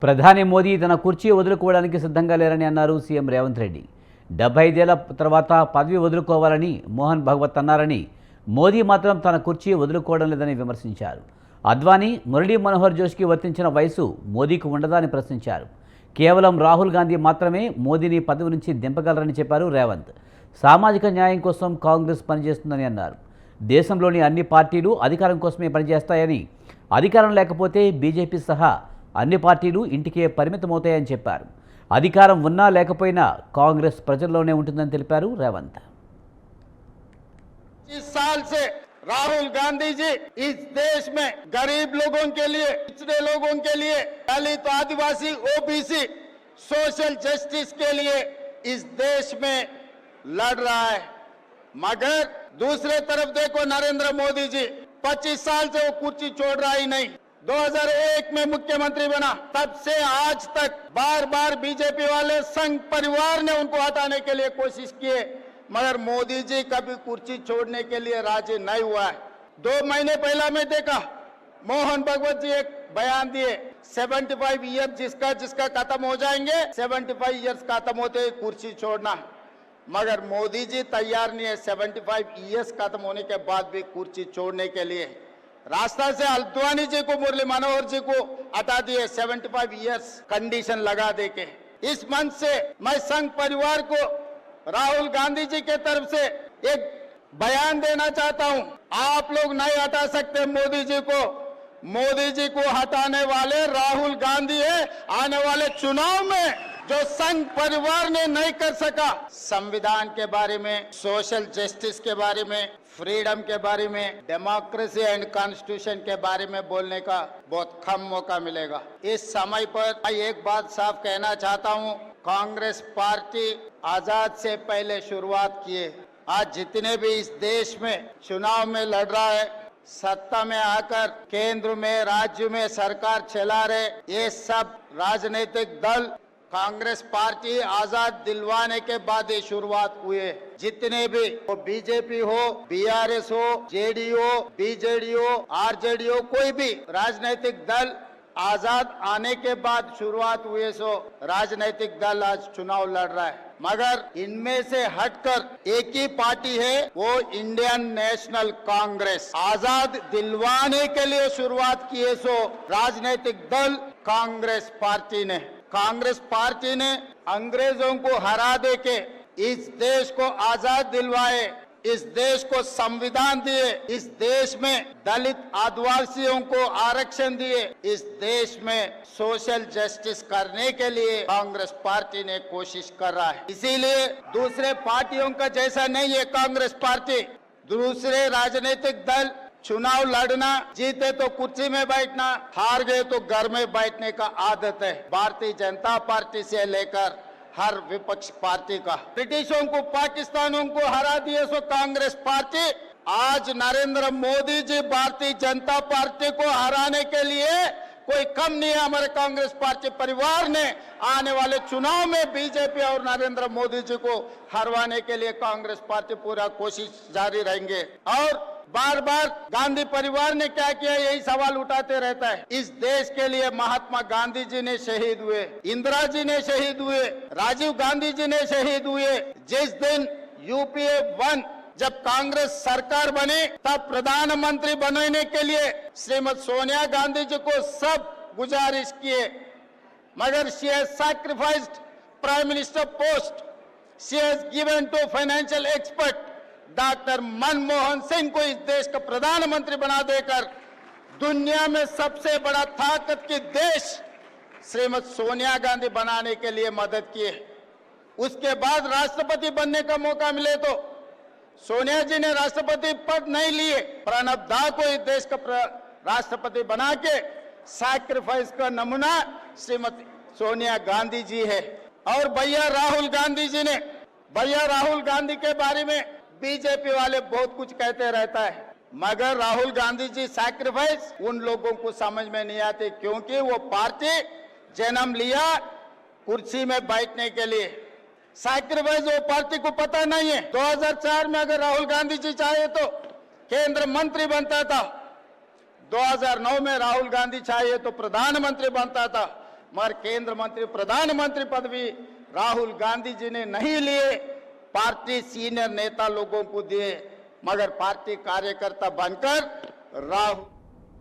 ప్రధాని మోదీ తన కుర్చీ వదులుకోవడానికి సిద్ధంగా లేరని అన్నారు సీఎం రేవంత్ రెడ్డి. 75 ఏళ్ల తర్వాత పదవి వదులుకోవాలని మోహన్ భగవత్ అన్నారని, మోదీ మాత్రం తన కుర్చీ వదులుకోవడం లేదని విమర్శించారు. అద్వానీ, మురళీ మనోహర్ జోష్కి వర్తించిన వయసు మోదీకి ఉండదా అని ప్రశ్నించారు. కేవలం రాహుల్ గాంధీ మాత్రమే మోదీని పదవి నుంచి దింపగలరని చెప్పారు రేవంత్. సామాజిక న్యాయం కోసం కాంగ్రెస్ పనిచేస్తుందని అన్నారు. దేశంలోని అన్ని పార్టీలు అధికారం కోసమే పనిచేస్తాయని, అధికారం లేకపోతే బీజేపీ సహా అన్ని పార్టీలు ఇంటికే పరిమితమవుతాయని చెప్పారు. అధికారం ఉన్నా లేకపోయినా కాంగ్రెస్ ప్రజల్లోనే ఉంటుందని తెలిపారు రేవంత్. इस साल से राहुल गांधी जी इस देश में गरीब लोगों के लिए, पिछड़े लोगों के लिए, दलित, आदिवासी, ओबीसी, सोशल जस्टिस के लिए इस देश में लड़ रहा है। मगर दूसरे तरफ देखो, नरेंद्र मोदी जी 25 साल से वो कुर्सी छोड़ रहा ही नहीं। 2001 में मुख्यमंत्री बना, तब से आज तक बार बार बीजेपी वाले संघ परिवार ने उनको हटाने के लिए कोशिश किए, मगर मोदी जी कभी कुर्सी छोड़ने के लिए राजी नहीं हुआ है। 2 महीने पहला मैं देखा, मोहन भगवत जी एक बयान दिए, 75 ईयर जिसका खत्म हो जाएंगे, 75 ईयर्स खत्म होते ही कुर्सी छोड़ना। मगर मोदी जी तैयार नहीं है 75 ईयर्स खत्म होने के बाद भी कुर्सी छोड़ने के लिए। रास्ता से अद्वानी जी को, मुरली मनोहर जी को हटा दिए 75 ईयर्स कंडीशन लगा दे के। इस मंच से मैं संघ परिवार को, राहुल गांधी जी के तरफ से एक बयान देना चाहता हूं, आप लोग नहीं हटा सकते मोदी जी को। मोदी जी को हटाने वाले राहुल गांधी है। आने वाले चुनाव में जो संघ परिवार ने नहीं कर सका, संविधान के बारे में, सोशल जस्टिस के बारे में, फ्रीडम के बारे में, डेमोक्रेसी एंड कॉन्स्टिट्यूशन के बारे में बोलने का बहुत कम मौका मिलेगा। इस समय पर मैं एक बात साफ कहना चाहता हूं, कांग्रेस पार्टी आजाद से पहले शुरुआत किए। आज जितने भी इस देश में चुनाव में लड़ रहा है, सत्ता में आकर केंद्र में, राज्य में सरकार चला रहे, ये सब राजनीतिक दल कांग्रेस पार्टी आजाद दिलवाने के बाद ही शुरुआत हुए। जितने भी, वो बीजेपी हो, बीआरएस हो, जेडीयू, बीजेडी हो, आरजेडी हो, कोई भी राजनीतिक दल आजाद आने के बाद शुरुआत हुए, सो राजनीतिक दल आज चुनाव लड़ रहा है। मगर इनमें से हटकर एक ही पार्टी है, वो इंडियन नेशनल कांग्रेस। आजाद दिलवाने के लिए शुरुआत किए सो राजनीतिक दल कांग्रेस पार्टी ने। कांग्रेस पार्टी ने अंग्रेजों को हरा दे के इस देश को आजाद दिलवाए, इस देश को संविधान दिए, इस देश में दलित आदिवासियों को आरक्षण दिए, इस देश में सोशल जस्टिस करने के लिए कांग्रेस पार्टी ने कोशिश कर रहा है। इसीलिए दूसरे पार्टियों का जैसा नहीं है कांग्रेस पार्टी। दूसरे राजनीतिक दल चुनाव लड़ना, जीते तो कुर्सी में बैठना, हार गए तो घर में बैठने का आदत है। भारतीय जनता पार्टी से लेकर हर विपक्ष पार्टी का, ब्रिटिशों को, पाकिस्तानों को हरा दिए सो कांग्रेस पार्टी। आज नरेंद्र मोदी जी भारतीय जनता पार्टी को हराने के लिए कोई कम नहीं है। हमारे कांग्रेस पार्टी परिवार ने आने वाले चुनाव में बीजेपी और नरेंद्र मोदी जी को हरवाने के लिए कांग्रेस पार्टी पूरा कोशिश जारी रहेंगे। और बार बार गांधी परिवार ने क्या किया, यही सवाल उठाते रहता है। इस देश के लिए महात्मा गांधी जी ने शहीद हुए, इंदिरा जी ने शहीद हुए, राजीव गांधी जी ने शहीद हुए। जिस दिन यूपीए 1 जब कांग्रेस सरकार बनी, तब प्रधानमंत्री बनने के लिए श्रीमती सोनिया गांधी जी को सब गुजारिश किए, मगर she has sacrificed prime minister post, she has given to financial expert doctor Manmohan Singh को इस देश का प्रधानमंत्री बना देकर दुनिया में सबसे बड़ा ताकत की देश श्रीमती सोनिया गांधी बनाने के लिए मदद किए। उसके बाद राष्ट्रपति बनने का मौका मिले तो सोनिया जी ने राष्ट्रपति पद नहीं लिए, प्रणब दा को इस देश का राष्ट्रपति बना के सैक्रिफाइस का नमूना श्रीमती सोनिया गांधी जी है। और भैया राहुल गांधी जी ने, भैया राहुल गांधी के बारे में बीजेपी वाले बहुत कुछ कहते रहता है, मगर राहुल गांधी जी सैक्रिफाइस उन लोगों को समझ में नहीं आती, क्योंकि वो पार्टी जन्म लिया कुर्सी में बैठने के लिए। सैक्रिफाइस वो पार्टी को पता नहीं है। 2004 में अगर राहुल गांधी जी चाहे तो केंद्र मंत्री बनता था, 2009 में राहुल गांधी चाहिए तो प्रधानमंत्री बनता था। मगर केंद्र मंत्री प्रधानमंत्री पद भी राहुल गांधी जी ने नहीं लिए, पार्टी सीनियर नेता लोगों को दिए, मगर पार्टी कार्यकर्ता बनकर राहुल